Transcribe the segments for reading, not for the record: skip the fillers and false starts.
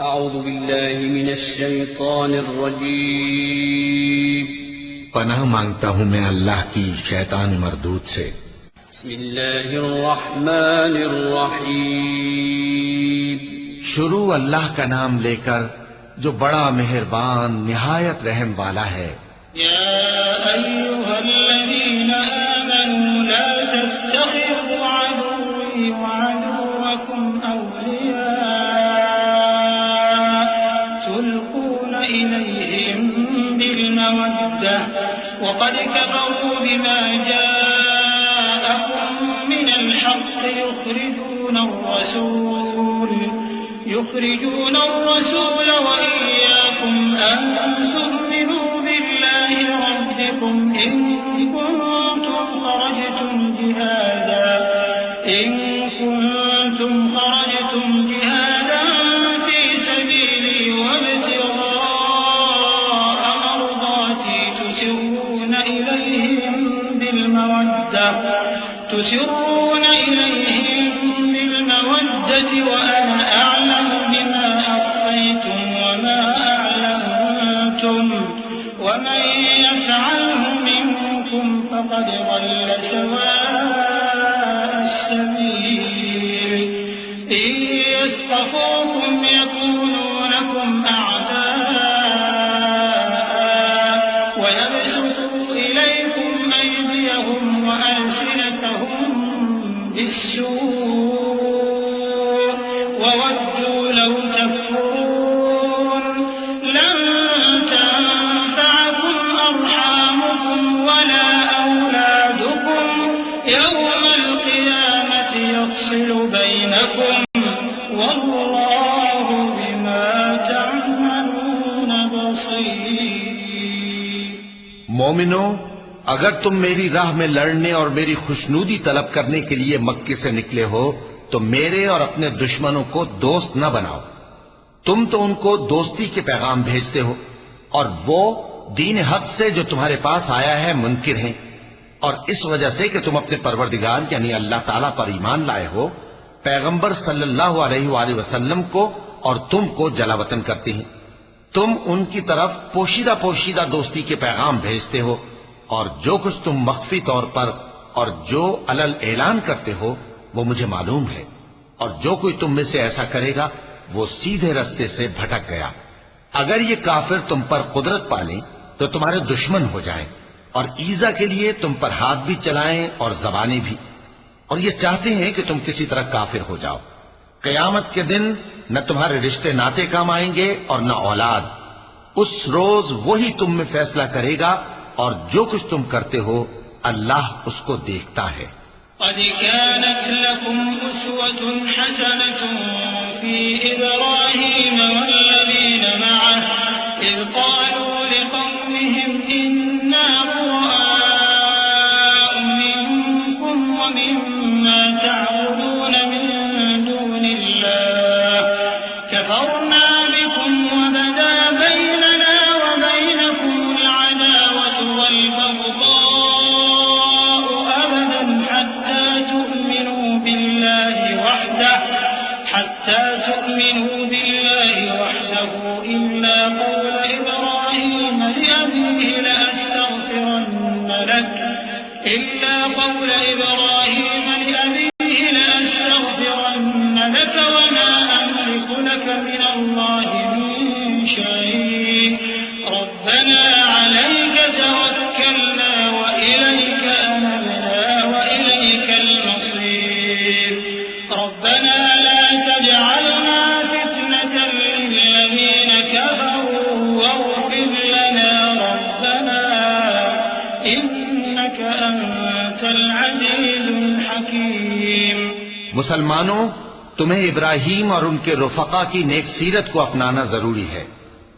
अऊज़ु बिल्लाहि मिनश शैतानिर रजीम। पनाह मांगता हूँ मैं अल्लाह की शैतान मरदूद से। बिस्मिल्लाहिर रहमानिर रहीम। शुरू अल्लाह का नाम लेकर जो बड़ा मेहरबान निहायत रहम वाला है। या अय्युहल्लज़ीना आमनू ला तत्तखिज़ू अदुव्वी व अदुव्वकुम अवलिया तुल्क़ून इलैहिम बिलमवद्दह व क़द कफ़रू बिमा जाअकुम मिनल हक़्क़ि युख़रिजून अर्रसूल व इय्याकुम अन तु'मिनू बिल्लाहि रब्बिकुम इन कुंतुम खरजतुम जिहादन फी सबीली वब्तिग़ाअ मर्दाती तुसिर्रून इलैहिम बिलमवद्दति व अना अअलमु बिमा अख़फ़य्तुम वमा अअलनतुम वमन यफ़अलहु मिनकुम फ़क़द ضل सवाअ السبيل إن يثقفوكم يكونوا لكم أعداء ويبسطوا إليكم أيديهم وألسنتهم بالسوء وودوا لو تكفرون لن تنفعكم أرحامكم ولا أولادكم يوم القيامة يفصل بينكم والله بما تعملون بصير। मोमिनो, अगर तुम मेरी राह में लड़ने और मेरी खुशनूदी तलब करने के लिए मक्के से निकले हो तो मेरे और अपने दुश्मनों को दोस्त न बनाओ। तुम तो उनको दोस्ती के पैगाम भेजते हो और वो दीन हक से जो तुम्हारे पास आया है मुनकिर हैं, और इस वजह से कि तुम अपने परवरदिगार यानी अल्लाह ताला पर ईमान लाए हो, पैगंबर सल्लल्लाहु अलैहि वसल्लम को और तुमको जलावतन करते हैं। तुम उनकी तरफ पोशीदा पोशीदा दोस्ती के पैगाम भेजते हो और जो कुछ तुम मख्फी तौर पर और जो अलल ऐलान करते हो वो मुझे मालूम है, और जो कोई तुम में से ऐसा करेगा वो सीधे रास्ते से भटक गया। अगर ये काफिर तुम पर कुदरत पालें तो तुम्हारे दुश्मन हो जाएं और ईजा के लिए तुम पर हाथ भी चलाएं और जबानें भी, और ये चाहते हैं कि तुम किसी तरह काफिर हो जाओ। कयामत के दिन न तुम्हारे रिश्ते नाते काम आएंगे और न औलाद। उस रोज वही तुम में फैसला करेगा और जो कुछ तुम करते हो अल्लाह उसको देखता है। قد كانت لكم أسوة حسنة في إبراهيم والذين معه إذ قالوا لقومهم إنا براء منكم ومما تعبدون من دون الله كفرنا بكم وبدا بيننا وبينكم العداوة والبغضاء أبدا حتى تؤمنوا بالله وحده إلا قول إبراهيم لأبيه لأستغفرن لك وما أملك لك من الله من شيء ربنا عليك توكلنا وإليك أنبنا وإليك المصير ربنا لا تجعلنا فتنة للذين كفروا واغفر لنا ربنا إنك أنت العزيز الحكيم। मुसलमानों, तुम्हें इब्राहीम और उनके रुफका की नेक सीरत को अपनाना जरूरी है।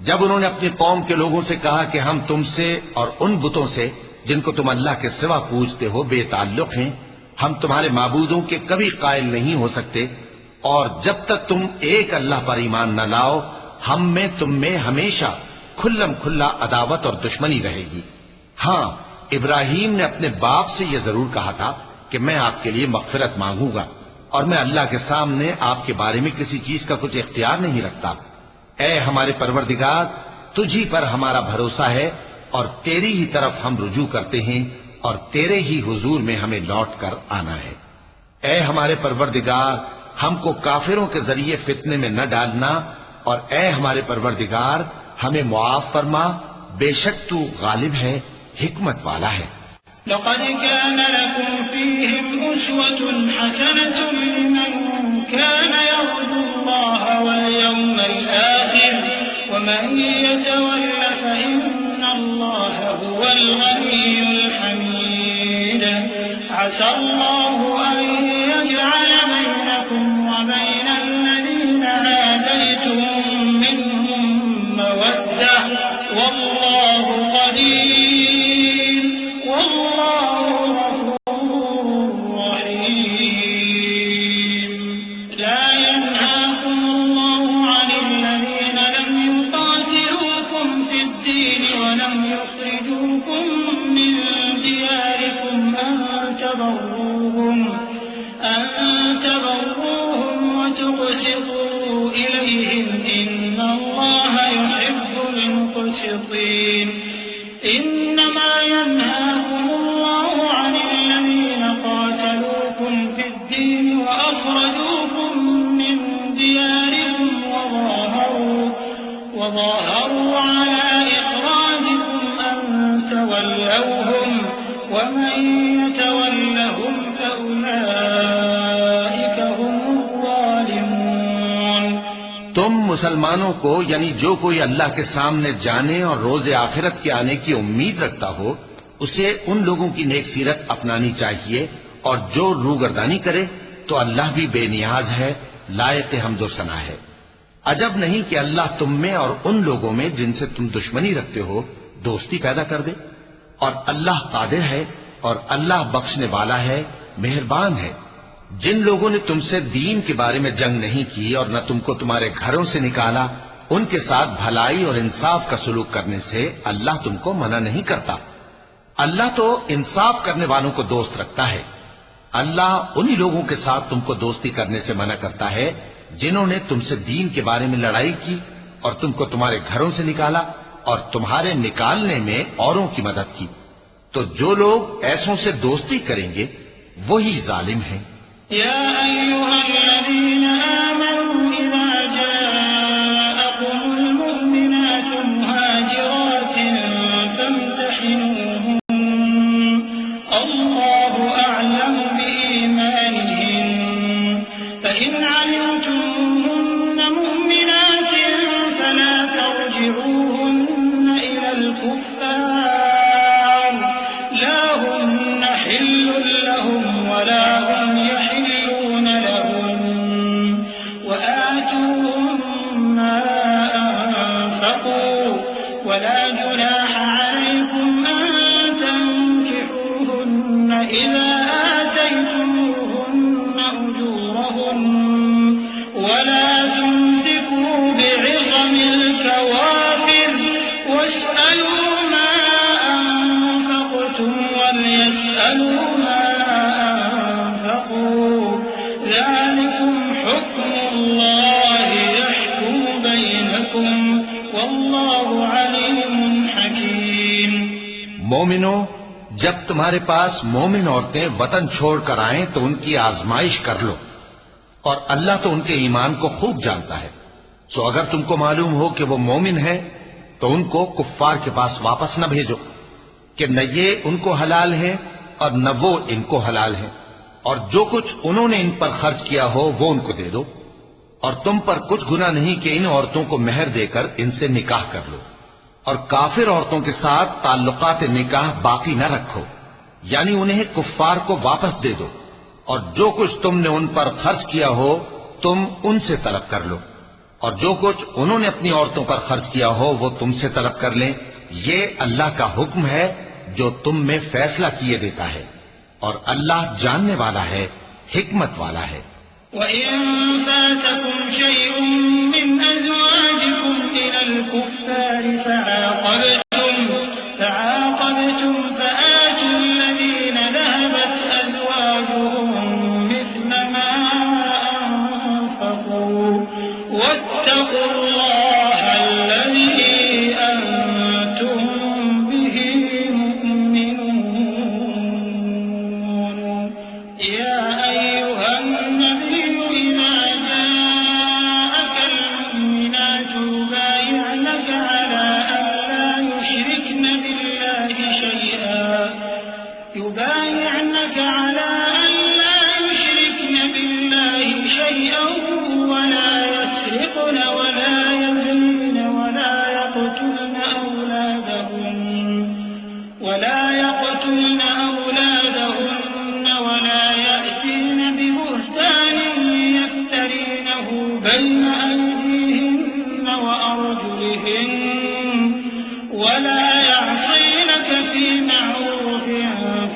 जब उन्होंने अपनी कौम के लोगों से कहा कि हम तुमसे और उन बुतों से जिनको तुम अल्लाह के सिवा पूजते हो बेताल्लुक हैं, हम तुम्हारे माबूदों के कभी कायल नहीं हो सकते, और जब तक तुम एक अल्लाह पर ईमान न लाओ हम में तुम में हमेशा खुल्लम खुल्ला अदावत और दुश्मनी रहेगी। हाँ, इब्राहीम ने अपने बाप से यह जरूर कहा था कि मैं आपके लिए मग़फ़िरत मांगूंगा और मैं अल्लाह के सामने आपके बारे में किसी चीज का कुछ इख्तियार नहीं रखता। ऐ हमारे परवरदिगार, तुझी पर हमारा भरोसा है और तेरी ही तरफ हम रुजू करते हैं और तेरे ही हुजूर में हमें लौट कर आना है। ऐ हमारे परवरदिगार, हमको काफिरों के जरिए फितने में न डालना और ऐ हमारे परवरदिगार, हमें मुआफ फरमा, बेशक तू गालिब है, हिकमत वाला है। लक़द कान लकुम फ़ीहिम उस्वतुन हसनतुन लिमन कान यर्जुल्लाह वल यौमल आखिर वमन यतवल्ल फ़इन्नल्लाह हुवल गनियुल हमीद। असल्लाहु अन यजअल बैनकुम व बैनल लज़ीना आदैतुम मिनहुम मवद्दह वल्लाहु क़दीर वल्लाहु गफूरुर रहीम। ला यनहाकुमुल्लाहु अनिल लज़ीना लम युक़ातिलूकुम फ़िद्दीन व लम युख़रिजूकुम मिन दियारिकुम अन तबर्रूहुम व तुक़सितू इलैहिम इन्नल्लाहा युहिब्बुल मुक़सितीन। इन्नमा यन्हाकुमुल्लाहु अनिल लज़ीना क़ातलूकुम फ़िद्दीन व अख़रजूकुम मिन दियारिकुम व ज़ाहरू अला इख़राजिकुम अन तवल्लौहुम वमन यतवल्लहुम फ़उलाइका हुमुज़ ज़ालिमून। तुम मुसलमानों को, यानी जो कोई अल्लाह के सामने जाने और रोज़े आखिरत के आने की उम्मीद रखता हो, उसे उन लोगों की नेक सीरत अपनानी चाहिए और जो रूगर्दानी करे तो अल्लाह भी बेनियाज है, लायक हम्दो सना है। अजब नहीं कि अल्लाह तुम में और उन लोगों में जिनसे तुम दुश्मनी रखते हो दोस्ती पैदा कर दे। और अल्लाह कादिर है और अल्लाह बख्शने वाला है, मेहरबान है। जिन लोगों ने तुमसे दीन के बारे में जंग नहीं की और न तुमको तुम्हारे घरों से निकाला, उनके साथ भलाई और इंसाफ का सलूक करने से अल्लाह तुमको मना नहीं करता। अल्लाह तो इंसाफ करने वालों को दोस्त रखता है। अल्लाह उन्हीं लोगों के साथ तुमको दोस्ती करने से मना करता है जिन्होंने तुमसे दीन के बारे में लड़ाई की और तुमको तुम्हारे घरों से निकाला और तुम्हारे निकालने में औरों की मदद की। तो जो लोग ऐसों से दोस्ती करेंगे वही जालिम हैं। या अय्युहल्लज़ीना आमनू इज़ा जाअकुमुल मुमिनातु मुहाजिरातिन फम्तहिनूहुन अल्लाहु अअलमु बिईमानिहिन फ़इन अलिमतुमुहुन्ना मुमिनातिन फला तर्जिऊहुन्ना इलल कुफ़्फ़ार ला हुन्ना हिल्लुन लहुम वला हुम यहिल्लून लहुम वआतूहुम मा अनफ़क़ू वला जुनाह अलैकुम अन तंकिहूहुन्ना इज़ा आतयतमूहुन्ना उजूरहुन वला तुमसिकू बि'िصमिल कवाफ़िर वस्अलू मा अनफ़क़्तुम वलयस्अलू मा अनफ़क़ू ज़ालिकुम हुक्मुल्लाहि यहकुमु बैनकुम वल्लाहु अलीमुन हकीम। मोमिनो, जब तुम्हारे पास मोमिन औरतें वतन छोड़कर आएं तो उनकी आजमाइश कर लो, और अल्लाह तो उनके ईमान को खूब जानता है। सो अगर तुमको मालूम हो कि वो मोमिन है तो उनको कुफ्फार के पास वापस न भेजो कि न ये उनको हलाल है और न वो इनको हलाल है, और जो कुछ उन्होंने इन पर खर्च किया हो वो उनको दे दो। और तुम पर कुछ गुनाह नहीं कि इन औरतों को मेहर देकर इनसे निकाह कर लो, और काफिर औरतों के साथ ताल्लुकात निकाह बाकी न रखो, यानी उन्हें कुफ्फार को वापस दे दो। और जो कुछ तुमने उन पर खर्च किया हो तुम उनसे तलब कर लो, और जो कुछ उन्होंने अपनी औरतों पर खर्च किया हो वो तुमसे तलब कर लें। ये अल्लाह का हुक्म है जो तुम में फैसला किए देता है, और अल्लाह जानने वाला है, हिकमत वाला है। वइन फातकुम शयउन मिन अज़वाजिकुम इलल कुफ़्फ़ारि फ़अक़बतुम फ़आतुल लज़ीना ज़हबत अज़वाजुहुम मिस्ल मा अनफ़क़ू वत्तक़ुल्लाह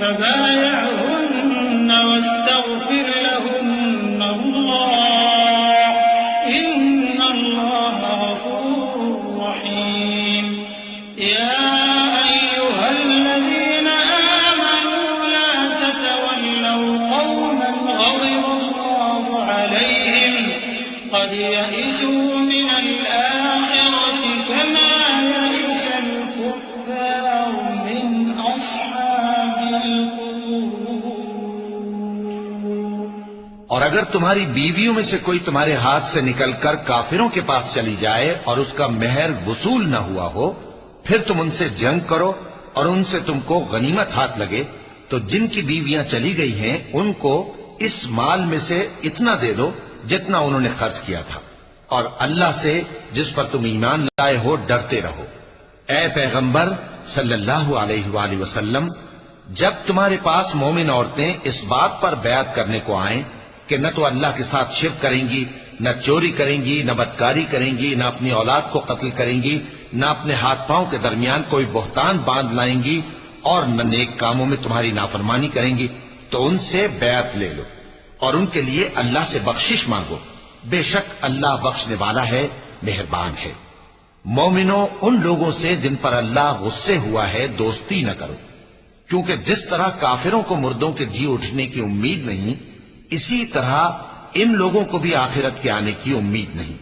फबायअहुन्न वस्तगफिर लहुन्न अल्लाह इन्नल्लाह गफूरुर रहीम। या अय्युहल्लज़ीना आमनू ला ततवल्लव कौमन ग़ज़िबल्लाहु अलैहिम क़द यइसू मिनल आखिरति कमा यइसल कुफ़्फारु मिन अस्हाबिल क़ुबूर। और अगर तुम्हारी बीवियों में से कोई तुम्हारे हाथ से निकलकर काफिरों के पास चली जाए और उसका मेहर वसूल न हुआ हो, फिर तुम उनसे जंग करो और उनसे तुमको गनीमत हाथ लगे, तो जिनकी बीवियां चली गई हैं उनको इस माल में से इतना दे दो जितना उन्होंने खर्च किया था, और अल्लाह से जिस पर तुम ईमान लाए हो डरते रहो। ए पैगंबर सल्लल्लाहु अलैहि वसल्लम, जब तुम्हारे पास मोमिन औरतें इस बात पर बयात करने को आए कि न तो अल्लाह के साथ शिर्क करेंगी, न चोरी करेंगी, न बदकारी करेंगी, न अपनी औलाद को कत्ल करेंगी, न अपने हाथ पांव के दरमियान कोई बोहतान बांध लाएंगी, और न नेक कामों में तुम्हारी नाफरमानी करेंगी, तो उनसे बैत ले लो और उनके लिए अल्लाह से बख्शिश मांगो। बेशक अल्लाह बख्शने वाला है, मेहरबान है। मोमिनो, उन लोगों से जिन पर अल्लाह गुस्से हुआ है दोस्ती न करो, क्योंकि जिस तरह काफिरों को मुर्दों के जी उठने की उम्मीद नहीं, इसी तरह इन लोगों को भी आखिरत के आने की उम्मीद नहीं।